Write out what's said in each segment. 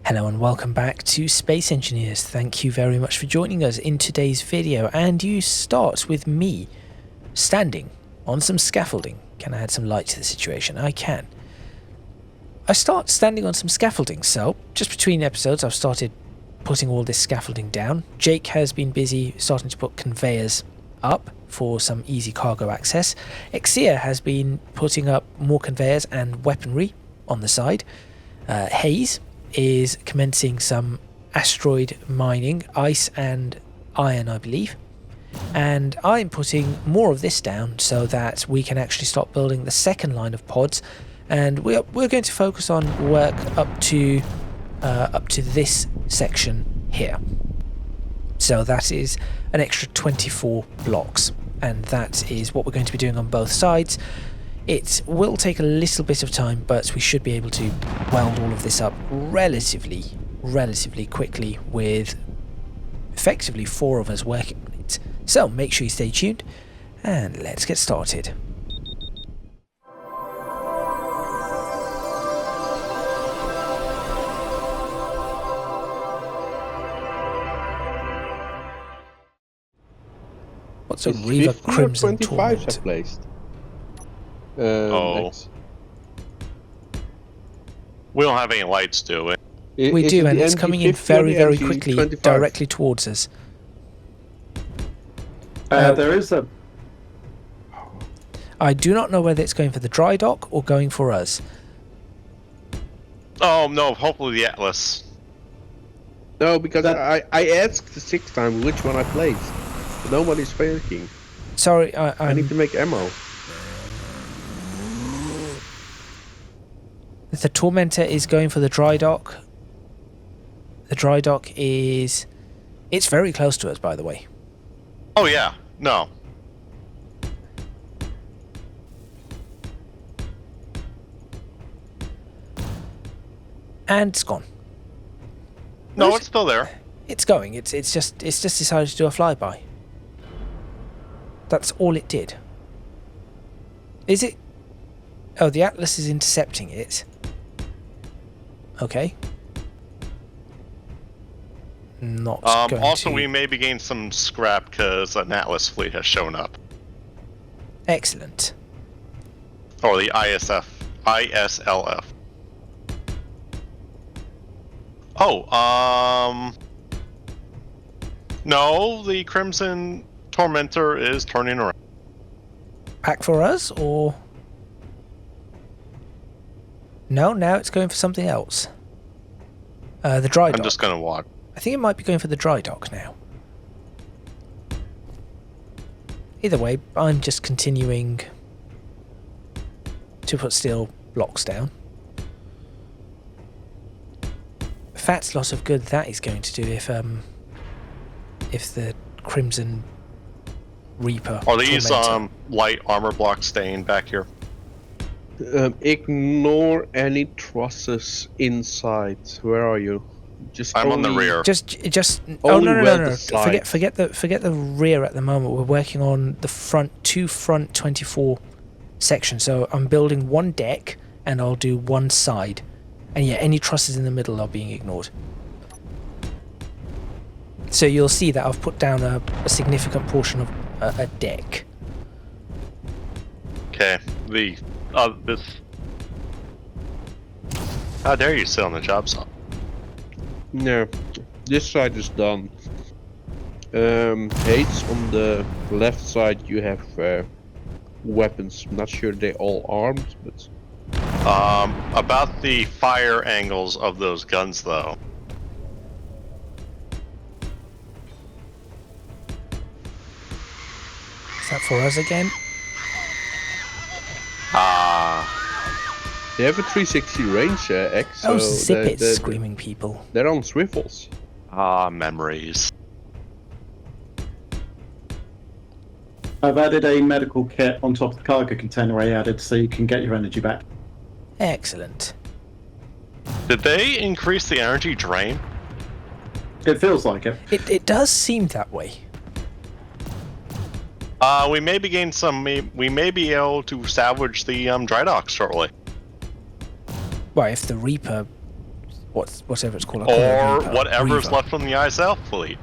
Hello and welcome back to Space Engineers. Thank you very much for joining us in today's video, and you start with me standing on some scaffolding. Can I add some light to the situation? I can. I start standing on some scaffolding, so just between episodes I've started putting all this scaffolding down. Jake has been busy starting to put conveyors up for some easy cargo access. Exia has been putting up more conveyors and weaponry on the side. Hayes is commencing some asteroid mining, ice and iron I believe, and I'm putting more of this down so that we can actually start building the second line of pods, and we're going to focus on work up to this section here. So that is an extra 24 blocks, and that is what we're going to be doing on both sides. It will take a little bit of time, but we should be able to weld all of this up relatively quickly with effectively 4 of us working on it. So make sure you stay tuned and let's get started. What's a Reaver Crimson Torment? Placed. Next. We don't have any lights, do we? We do, and it's coming in very quickly, directly towards us. There is a... I do not know whether it's going for the dry dock or going for us. Oh no, hopefully the Atlas. No, because I asked the 6th time which one I placed. But nobody's thinking. Sorry, I need to make ammo. The Tormentor is going for the dry dock. The dry dock is... It's very close to us, by the way. Oh yeah, no. And it's gone. No, it's still there. It's going. It's just decided to do a flyby. That's all it did. Is it? Oh, the Atlas is intercepting it. Okay. Not going also, to... we may be getting some scrap because an Atlas fleet has shown up. Excellent. Or the ISLF. Oh, no, the Crimson Tormentor is turning around. Back for us, or... No, now it's going for something else. The dry dock. I'm just gonna walk. I think it might be going for the dry dock now. Either way, I'm just continuing to put steel blocks down. Fat's loss of good that is going to do if the Crimson Reaper... Are these Tormentor. light armor blocks staying back here? Ignore any trusses inside. Where are you? I'm on the rear. Just. Oh no! Side. Forget the rear at the moment. We're working on the two front 24 sections. So I'm building one deck, and I'll do one side. And yeah, any trusses in the middle are being ignored. So you'll see that I've put down a significant portion of a deck. Okay. This. How dare you sit on the job site? No, this side is done. Hates on the left side you have weapons. I'm not sure they're all armed, but... About the fire angles of those guns, though. Is that for us again? They have a 360 range, X. So Oh, zip it, screaming people. They're on swivels. Memories. I've added a medical kit on top of the cargo container I added so you can get your energy back. Excellent. Did they increase the energy drain? It feels like it. It does seem that way. We may be getting some. We may be able to salvage the dry dock shortly. Well, if the Reaper whatever it's called. I call it a Or reaper. whatever's Reaver. left from the ISL fleet.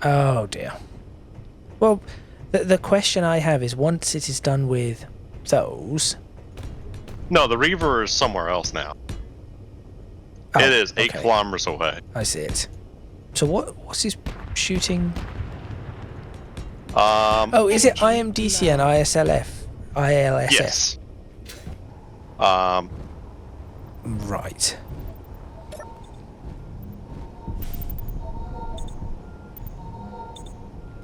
Oh dear. Well, the question I have is, once it is done with those... No, the Reaver is somewhere else now. Oh, it is 8 okay. kilometers away. I see it. So what's his shooting? Oh, is it IMDC and ISLF? ILSF? Yes. Right.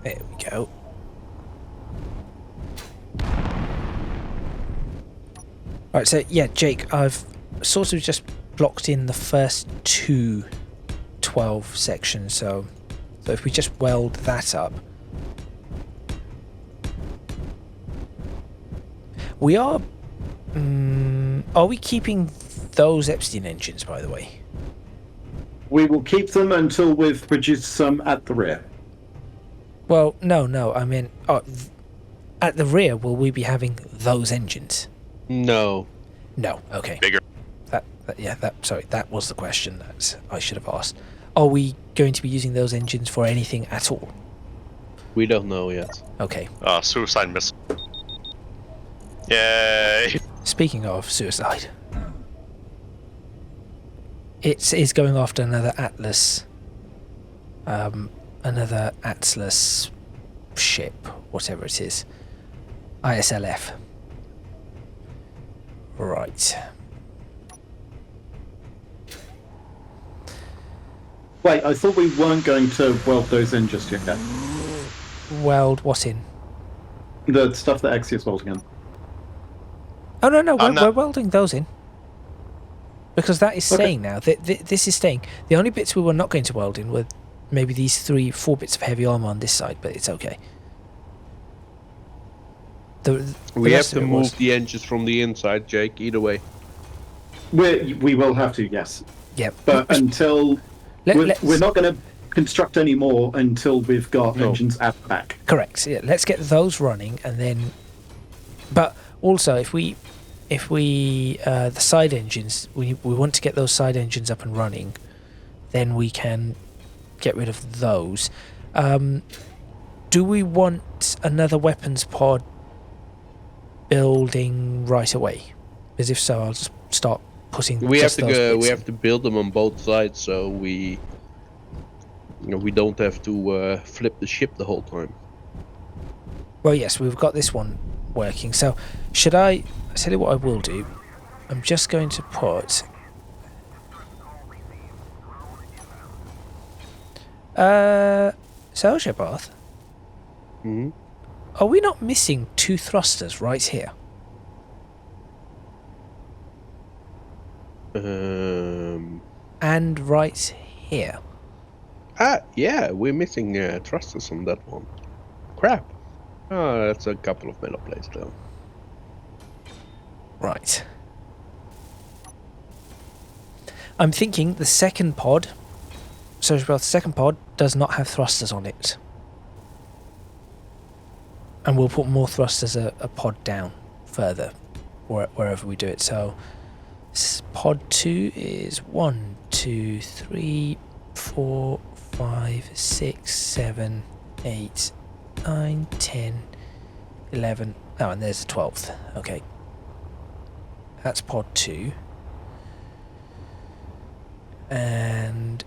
There we go. Right, so yeah, Jake, I've sort of just blocked in the first 12 sections, so if we just weld that up. We are we keeping those Epstein engines, by the way? We will keep them until we've produced some at the rear. Well, no, I mean, at the rear, will we be having those engines? No. No, okay. Bigger. Sorry, that was the question that I should have asked. Are we going to be using those engines for anything at all? We don't know yet. Okay. Suicide missile. Yay! Speaking of suicide, it is going after another Atlas, ship, whatever it is, ISLF. Right. Wait, I thought we weren't going to weld those in just yet. Weld what in? The stuff that Exy's welding in. Oh no, we're not- welding those in. Because that is staying now. This is staying. The only bits we were not going to weld in were maybe these 3-4 bits of heavy armor on this side, but it's okay. We have to move the engines from the inside, Jake, either way. We will have to, yes. Yeah. But until... we're not going to construct any more until we've got engines at the back. Correct. Yeah, let's get those running, and then. But also, if we the side engines, we want to get those side engines up and running, then we can get rid of those. Do we want another weapons pod building right away? Because if so, I'll just start putting. We have just to those go. bits We in. have to build them on both sides, so we don't have to flip the ship the whole time. Well, yes, we've got this one working. So, should I tell you what I will do? I'm just going to put. So, Shabath, Hmm. are we not missing 2 thrusters right here? And right here? Yeah, we're missing thrusters on that one. Crap. Oh, that's a couple of metal plates though. Right. I'm thinking the second pod, so the second pod does not have thrusters on it. And we'll put more thrusters a pod down further, wherever we do it. So pod 2 is 1, 2, 3, 4, 5, 6, 7, 8, 9, 10, 11. Oh, and there's the 12th. Okay. That's pod 2. And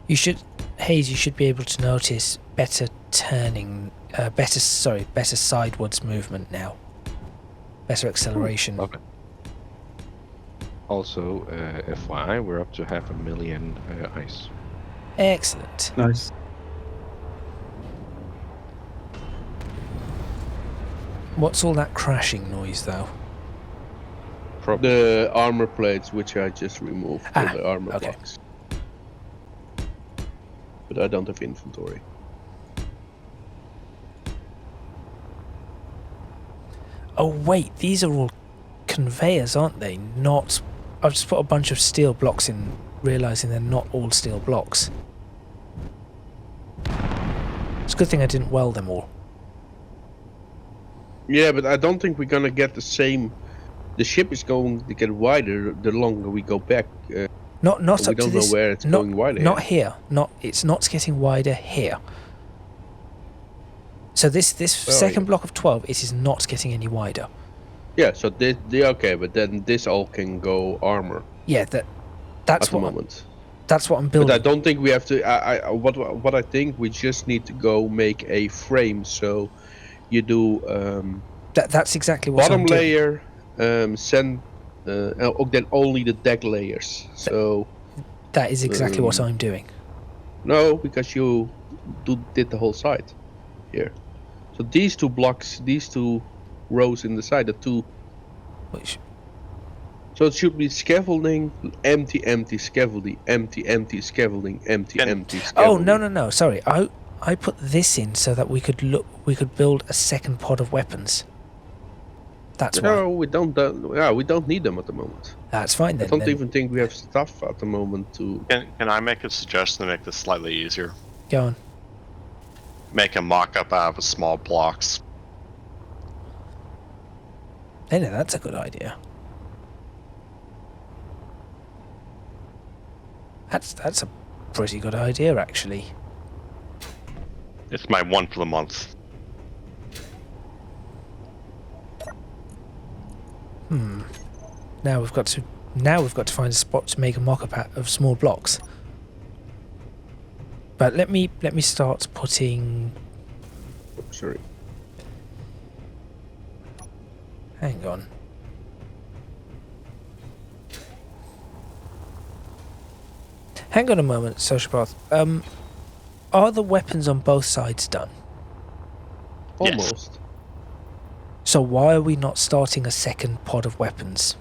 you should, Hayes, you should be able to notice better turning, better sidewards movement now. Better acceleration. Okay. Also, FYI, we're up to 500,000 ice. Excellent. Nice. What's all that crashing noise, though? The armor plates, which I just removed, for the armor okay. blocks. But I don't have inventory. Oh wait, these are all conveyors, aren't they? Not. I've just put a bunch of steel blocks in, realizing they're not all steel blocks. good thing I didn't weld them all. Yeah, but I don't think we're gonna get the same. The ship is going to get wider the longer we go back. Not we up to don't this. know where it's not, going wider. Not yet. here. It's not getting wider here. So this second block of 12, it is not getting any wider. Yeah, so this, okay, but then this all can go armor Yeah, at that's the what moment. that's what I'm building. But I don't think we have to. What I think we just need to go make a frame. So you do That's exactly what bottom I'm doing. layer, then only the deck layers. So That is exactly what I'm doing. no, because you did the whole side here. So these two blocks, these two rows in the side, the two. Which So it should be scaffolding, empty, empty, scaffolding, empty, empty, scaffolding, empty, empty, scaffolding. Oh no! Sorry, I put this in so that we could build a second pod of weapons. That's why. No, we don't. We don't need them at the moment. That's fine then. I don't even think we have stuff at the moment to. Can I make a suggestion to make this slightly easier? Go on. Make a mock-up out of small blocks. Hey, no, that's a good idea. That's a pretty good idea, actually. It's my one for the month. Now we've got to find a spot to make a mock-up out of small blocks. But let me start putting. Sorry. Hang on. Hang on a moment, Sociopath. Are the weapons on both sides done? Almost. So why are we not starting a second pod of weapons?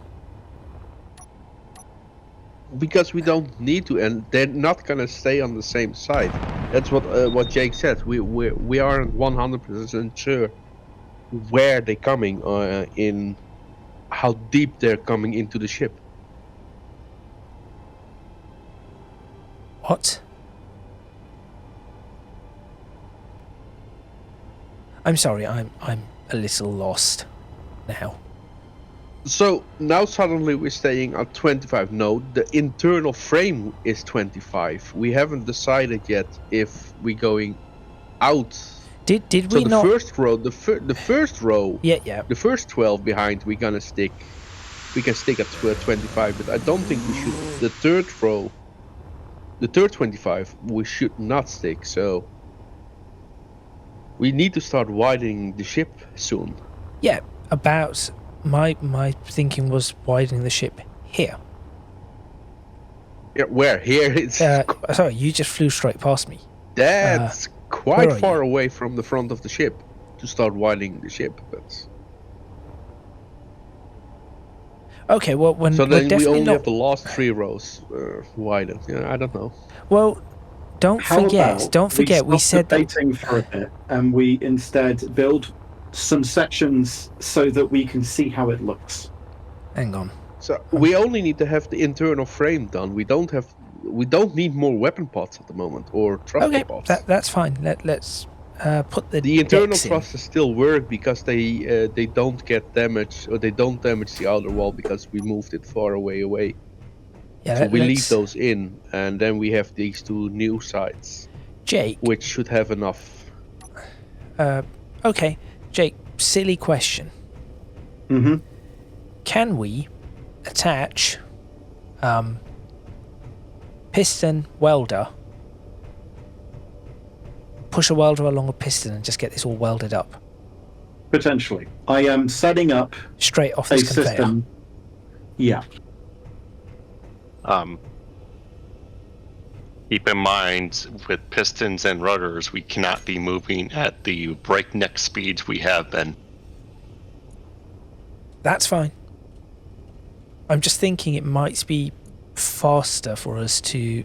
Because we don't need to, and they're not gonna stay on the same side. That's what Jake said. We aren't 100% sure where they're coming, in how deep they're coming into the ship. What? I'm sorry, I'm a little lost now. So now suddenly we're staying at 25. No, the internal frame is 25. We haven't decided yet if we're going out. Did So we the not? first row, the first row, Yeah. the first 12 behind, we can stick at 25. But I don't think we should. The third row, the third 25, we should not stick. So we need to start widening the ship soon. Yeah, about my thinking was widening the ship here. Yeah, where here it's Sorry, you just flew straight past me. that's where quite are far away from the front of the ship to start widening the ship. But Okay, well when so we're then we definitely only not. have the last 3 rows widened. Yeah, I don't know. Well, don't How forget. about Don't forget. We stop said that. debating for a bit, and we instead build some sections so that we can see how it looks. Hang on. So we only need to have the internal frame done. We don't need more weapon pods at the moment or thruster Okay, pods. that's fine. Let's put the The internal decks in. thrusters still work because they don't get damaged, or they don't damage the outer wall because we moved it far away. Yeah, So we leave let's- those in, and then we have these 2 new sides, Jake. which should have enough. Okay, Jake. Silly question. Mm-hmm. Can we attach piston welder? Push a welder along a piston and just get this all welded up Potentially. I am setting up straight off a this conveyor. system. Yeah. Keep in mind, with pistons and rudders, we cannot be moving at the breakneck speeds we have been. That's fine. I'm just thinking it might be faster for us to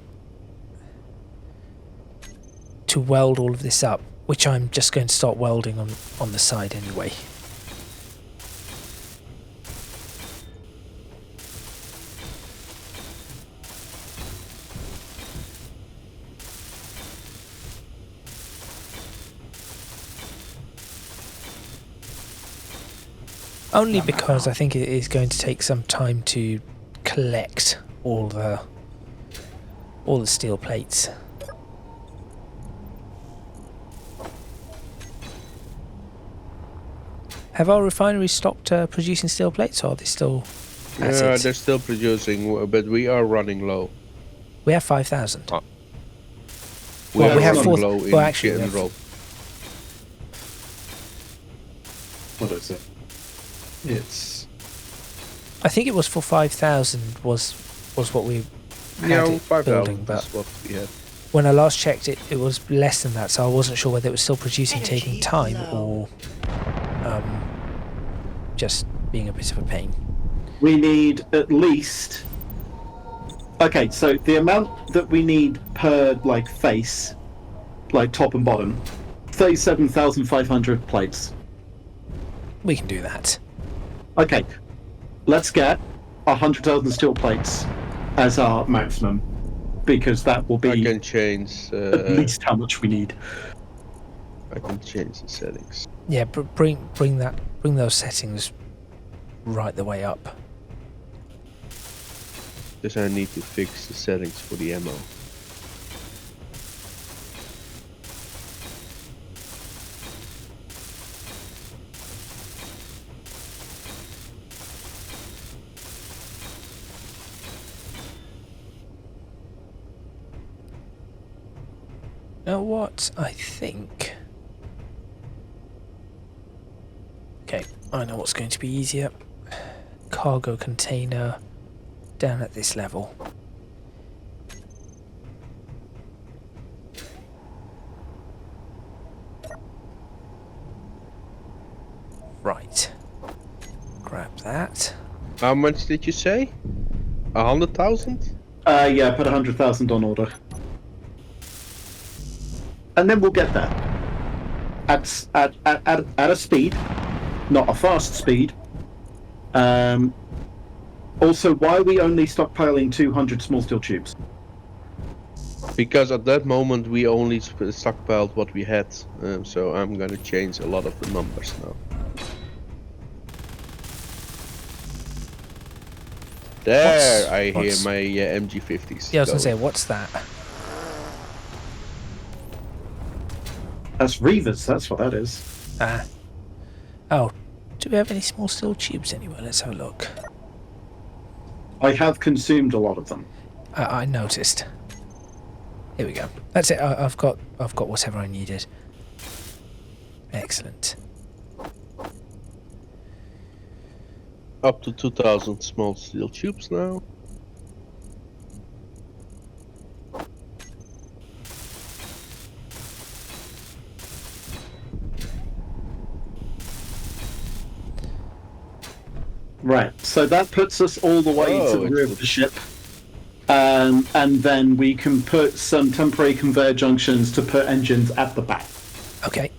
weld all of this up, which I'm just going to start welding on the side anyway. Only because I think it is going to take some time to collect all the steel plates. Have our refineries stopped producing steel plates, or are they still at it? They're still producing, but we are running low. We have 5,000. Oh. We Well, are we have running 4. low in Well, actually, we have- general. What is it? It's I think it was for 5,000 was what we had Yeah, it 5,000 building, but is what we had. when I last checked it, it was less than that, so I wasn't sure whether it was still producing, taking time, or just being a bit of a pain. we need at least. Okay, so the amount that we need per face, top and bottom, 37,500 plates. We can do that. Okay, let's get 100,000 steel plates as our maximum, because that will I be can change. at least how much we need. I can change the settings. Yeah, bring those settings right the way up. Because I need to fix the settings for the ammo. Now what I think... Okay, I know what's going to be easier. Cargo container down at this level. Right. Grab that. How much did you say? 100,000? Yeah, put 100,000 on order. And then we'll get there. At a speed, not a fast speed. Also, why are we only stockpiling 200 small steel tubes? Because at that moment we only stockpiled what we had, so I'm gonna change a lot of the numbers now. There, I hear what's- my MG50s. Yeah, I was going to say, going. what's that? That's Reavers, that's what that is. Ah. Oh, do we have any small steel tubes anywhere? Let's have a look. I have consumed a lot of them. I noticed. Here we go. That's it. I've got whatever I needed. Excellent. Up to 2,000 small steel tubes now. Right, so that puts us all the way to the rear of the ship. And then we can put some temporary conveyor junctions to put engines at the back. Okay.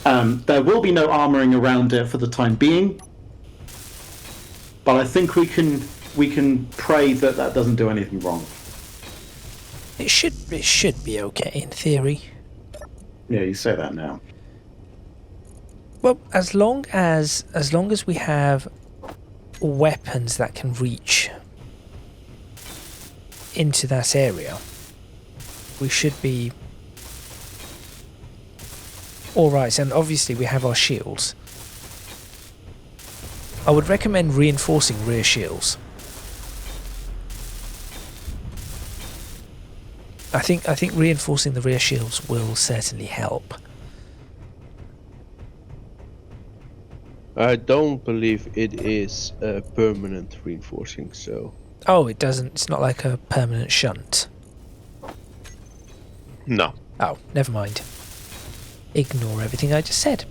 There will be no armoring around it for the time being, but I think we can pray that that doesn't do anything wrong. It should be okay in theory. Yeah, you say that now. Well, as long as we have weapons that can reach into that area, we should be all right. And obviously we have our shields. I would recommend reinforcing rear shields. I think reinforcing the rear shields will certainly help. I don't believe it is permanent reinforcing, so... Oh, it doesn't. It's not like a permanent shunt. No. Oh, never mind. Ignore everything I just said.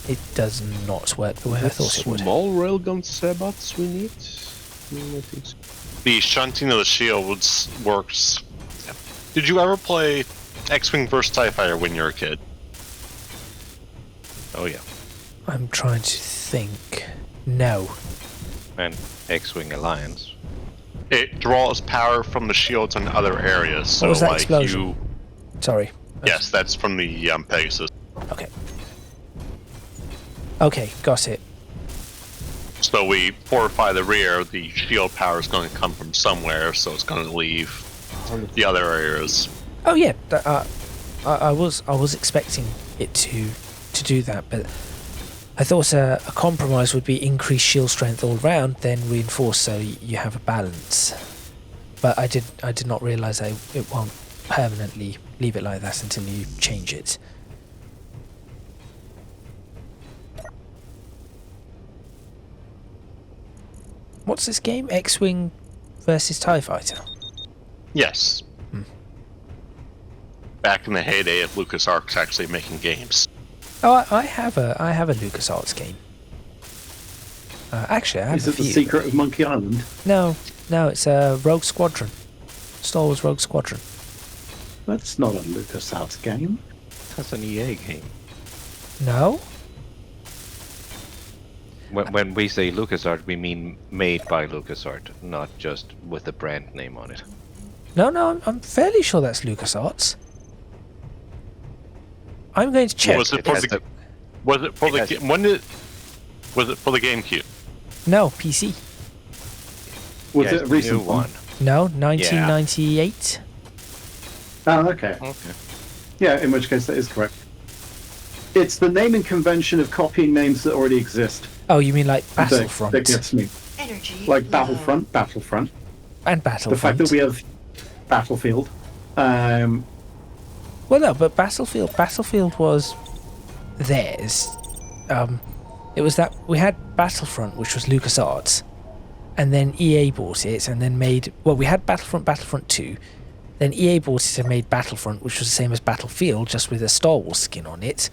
It does not work the way I thought it would. Small railgun sabots we need? I think so. The shunting of the shields works. Did you ever play X-Wing vs. TIE Fighter when you were a kid? Oh yeah. I'm trying to think. No. And X-Wing Alliance. It draws power from the shields in other areas. So What was that like explosion? Sorry. Yes, that's from the Pegasus. Okay. Okay, got it. So we fortify the rear. The shield power is going to come from somewhere, so it's going to leave the other areas. Oh yeah, I was expecting it to do that, but I thought a compromise would be increased shield strength all round, then reinforce so you have a balance. But I did not realise it won't permanently leave it like that until you change it. What's this game? X-Wing versus TIE Fighter? Yes. Back in the heyday of LucasArts actually making games. Oh, I have a LucasArts game. Actually, I have Is a it the few. Secret of Monkey Island? No, it's Rogue Squadron. Star Wars Rogue Squadron. That's not a LucasArts game. That's an EA game. No? When we say LucasArts, we mean made by LucasArts, not just with the brand name on it. No, I'm fairly sure that's LucasArts. I'm going to check. Was it for has the? the- Was it for it the? has- When did? Was it for the GameCube? No, PC. Was Yeah, it it's a the recent new one? No, 1998. Oh, okay. Okay. Yeah, in which case that is correct. It's the naming convention of copying names that already exist. Oh, you mean like that Battlefront gets me. Energy Like low. Battlefront. and The Battlefront? fact that we have Battlefield. Well, no, but Battlefield was theirs. It was that we had Battlefront, which was LucasArts, and then EA bought it and then made. Well, we had Battlefront 2, then EA bought it and made Battlefront, which was the same as Battlefield, just with a Star Wars skin on it.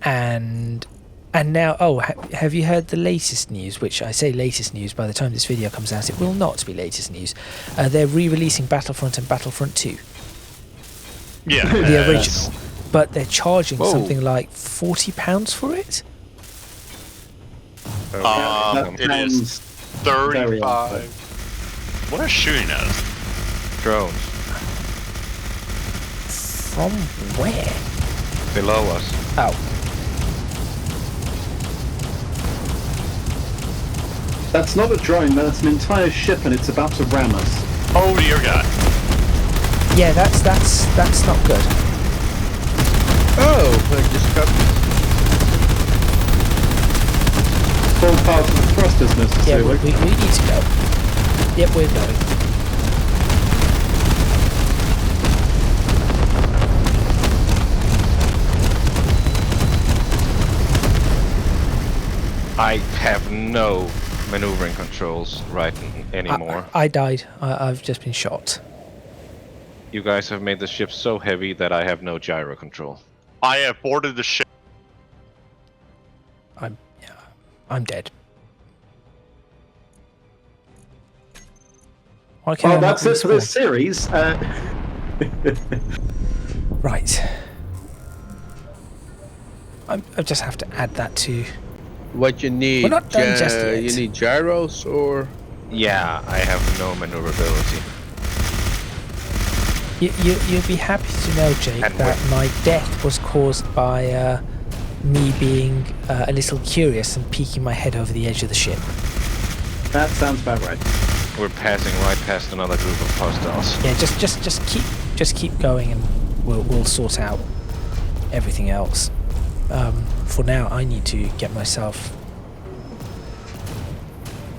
And now, have you heard the latest news? Which I say latest news. By the time this video comes out, it will not be latest news. They're re-releasing Battlefront and Battlefront 2. Yeah, The original, but they're charging Whoa. something like £40 for it. That It is sounds very 35. What are shooting at us? Drones From where? below us. Oh, That's not a drone, that's an entire ship and it's about to ram us. Oh dear God! yeah, that's not good. Oh, I just got. All part of the thrusters Yeah, necessarily. we need to go. Yep, we're going. I have no maneuvering controls anymore. I died. I've just been shot. You guys have made the ship so heavy that I have no gyro control. I have boarded the ship. I'm dead. Why can't I Well, not that's it for this respawn? series. Right. I just have to add that to. What you need? We're not done just yet. You need gyros or? Yeah, I have no maneuverability. You'll be happy to know, Jake, And that my death was caused by me being a little curious and peeking my head over the edge of the ship. That sounds about right. We're passing right past another group of hostiles. Yeah, just keep going, and we'll sort out everything else. For now, I need to get myself.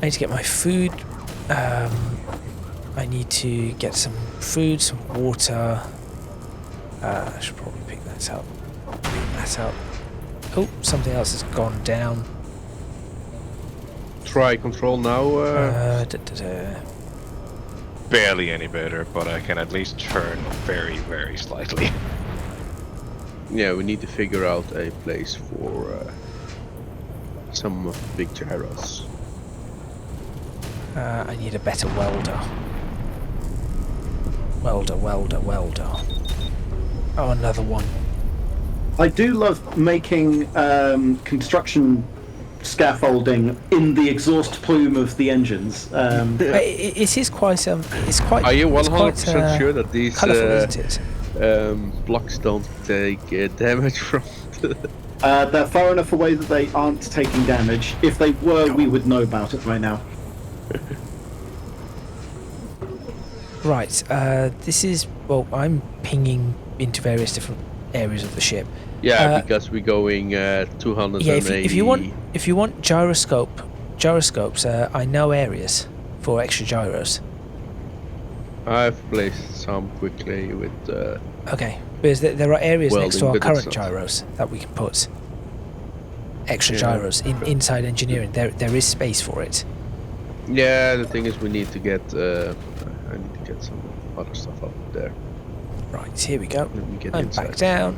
I need to get my food. I need to get some food, some water. I should probably pick that up. Oh, something else has gone down. Try control now. Barely any better, but I can at least turn very, very slightly. Yeah, we need to figure out a place for some of the big gyros. I need a better welder. Welder. Oh, another one. I do love making construction scaffolding in the exhaust plume of the engines. It is quite. It's quite. Are you it's 100% quite, sure that these colourful, isn't it? blocks don't take damage from the They're far enough away that they aren't taking damage. If they were, we would know about it by now. Right, this is... Well, I'm pinging into various different areas of the ship. Yeah, because we're going 280. Yeah, if you want gyroscopes, I know areas for extra gyros. I've placed some quickly with. Okay, because there are areas next to our welding, but current it's not- gyros that we can put extra Yeah. gyros inside engineering. There is space for it. Yeah, the thing is, we need to get. I need to get some other stuff up there. Right, here we go. Let me get I'm inside. back down.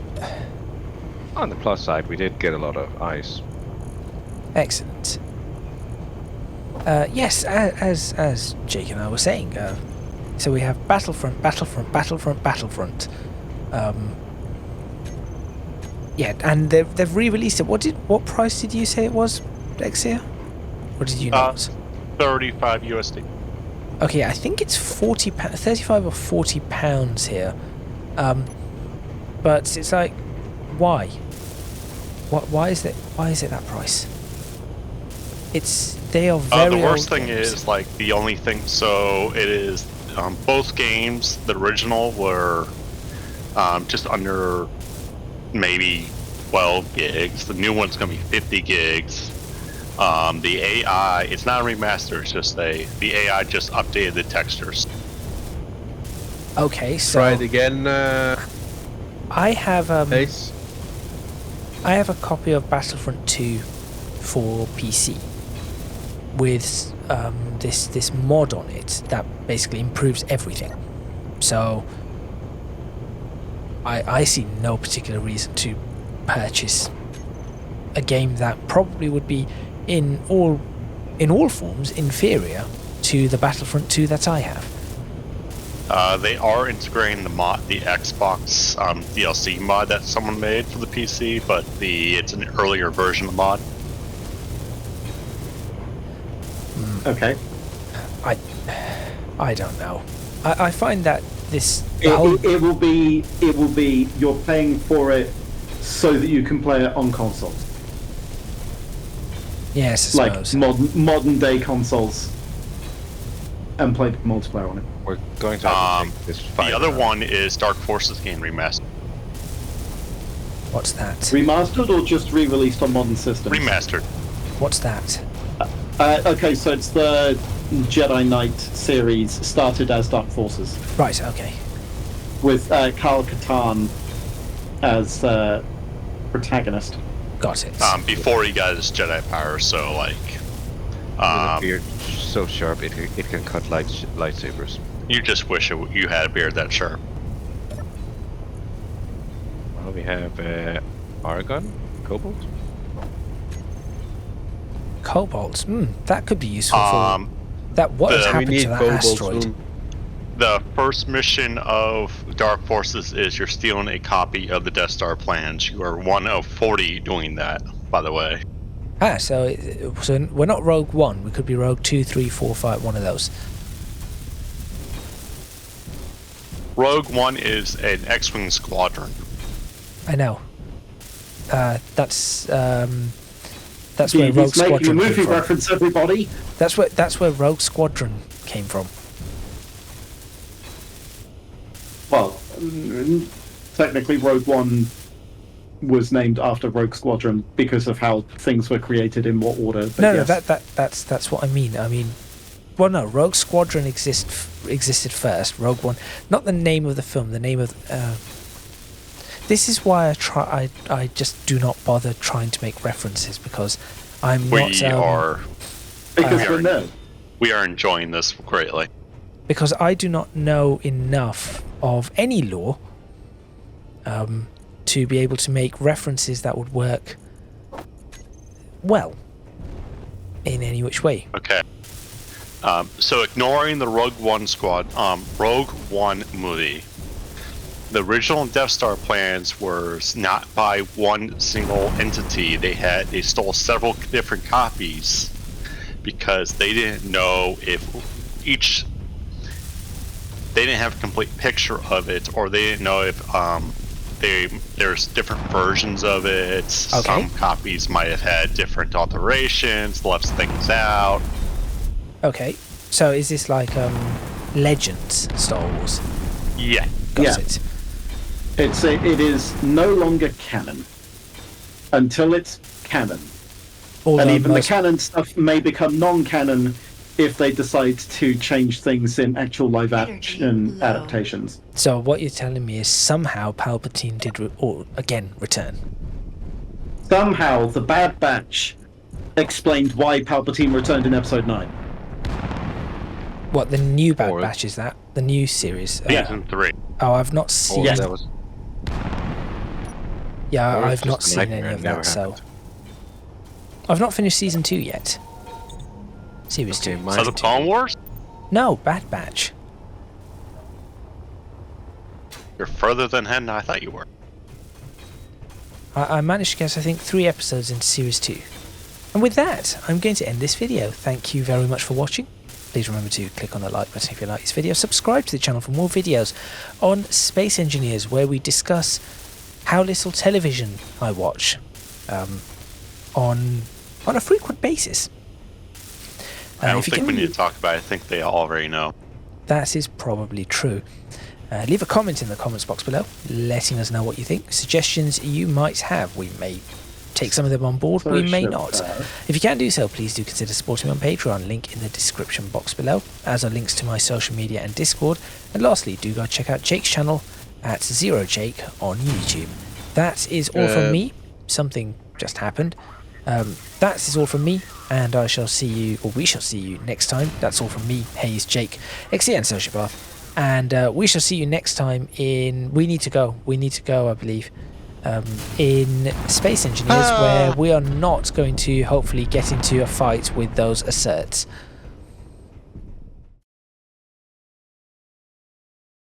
On the plus side, we did get a lot of ice. Excellent. Yes, as Jake and I were saying, so we have Battlefront. Yeah, and they've re-released it. What price did you say it was, Dexia? Or did you not? 35 USD. Okay, I think it's 35 or 40 pounds here. But it's like, why? Why is it that price? They are very The worst old thing games. is like the only thing. So it is both games. The original were just under maybe 12 gigs. The new one's gonna be 50 gigs. The AI, it's not a remaster. It's just the AI just updated the textures. Okay, so Try it again, I have Ace. I have a copy of Battlefront 2 for PC with this mod on it that basically improves everything. So I see no particular reason to purchase a game that probably would be in all forms inferior to the Battlefront 2 that I have. They are integrating the Xbox DLC mod that someone made for the PC, but it's an earlier version of the mod. Okay. I don't know. I find that It will be you're paying for it so that you can play it on consoles. yes, I Like suppose. modern day consoles. And play multiplayer on it. We're going to have to take this fight. The other now. one is Dark Forces game remastered. What's that? Remastered or just re-released on modern systems? Remastered. What's that? Okay, so it's the Jedi Knight series, started as Dark Forces, Right, okay. with Kyle Katarn as protagonist. Got it. Before he got his Jedi power, so like, With a beard so sharp it can cut lightsabers. you just wish you had a beard that sharp. Well, we have Argon, Cobalt. Cobalt. That could be useful for... What has we happened We need to that Cobalt asteroid? soon. The first mission of Dark Forces is you're stealing a copy of the Death Star plans. You are one of 40 doing that, by the way. So we're not Rogue One. We could be Rogue 2, 3, 4, 5, one of those. Rogue One is an X-Wing squadron. I know. That's where He's Rogue making a Squadron came movie from. reference, everybody. That's where Rogue Squadron came from. Well, technically Rogue One was named after Rogue Squadron because of how things were created in what order. But No, yes. that's what I mean. Well, no, Rogue Squadron existed first. Rogue One, not the name of the film. The name of. This is why I just do not bother trying to make references because I'm not. Because we're nerds. We are enjoying this greatly. Because I do not know enough of any lore to be able to make references that would work well in any which way. Okay. So ignoring the Rogue One movie, the original Death Star plans were not by one single entity. They stole several different copies because they didn't know if they didn't have a complete picture of it, or they didn't know if there's different versions of it. Some copies might have had different alterations, left things out. Okay, so is this like Legends Star Wars? Yeah. Got it. It is no longer canon until it's canon. Although And even the most- canon stuff may become non-canon if they decide to change things in actual live action adaptations. So what you're telling me is somehow Palpatine did again return. Somehow the Bad Batch explained why Palpatine returned in Episode 9. What, the new Bad Or- Batch is that? The new series? Season 3. Oh, I've not seen. Or that was Yeah, or it's I've not just a seen any nightmare, of it never that. So happened. I've not finished season 2 yet. Series Okay, 2. mine- So the Clone Wars? No, Bad Batch. You're further than hen I thought you were. I managed to get, I think, 3 episodes into series 2. And with that, I'm going to end this video. Thank you very much for watching. Please remember to click on the like button if you like this video. Subscribe to the channel for more videos on Space Engineers, where we discuss how little television I watch on a frequent basis. I don't if you think we can- need to talk about it. I think they already know. That is probably true. Leave a comment in the comments box below, letting us know what you think. Suggestions you might have. We may take some of them on board, we may not. If you can do so, please do consider supporting me on Patreon, link in the description box below, as are links to my social media and Discord. And lastly, do go check out Jake's channel at ZeroJake on YouTube. That is all from me. Something just happened. That is all from me, and I shall see you, or we shall see you next time. That's all from me, Hayes, Jake, XE and Sociopath. And we shall see you next time in We Need to Go, I believe, in Space Engineers, where we are not going to hopefully get into a fight with those asserts.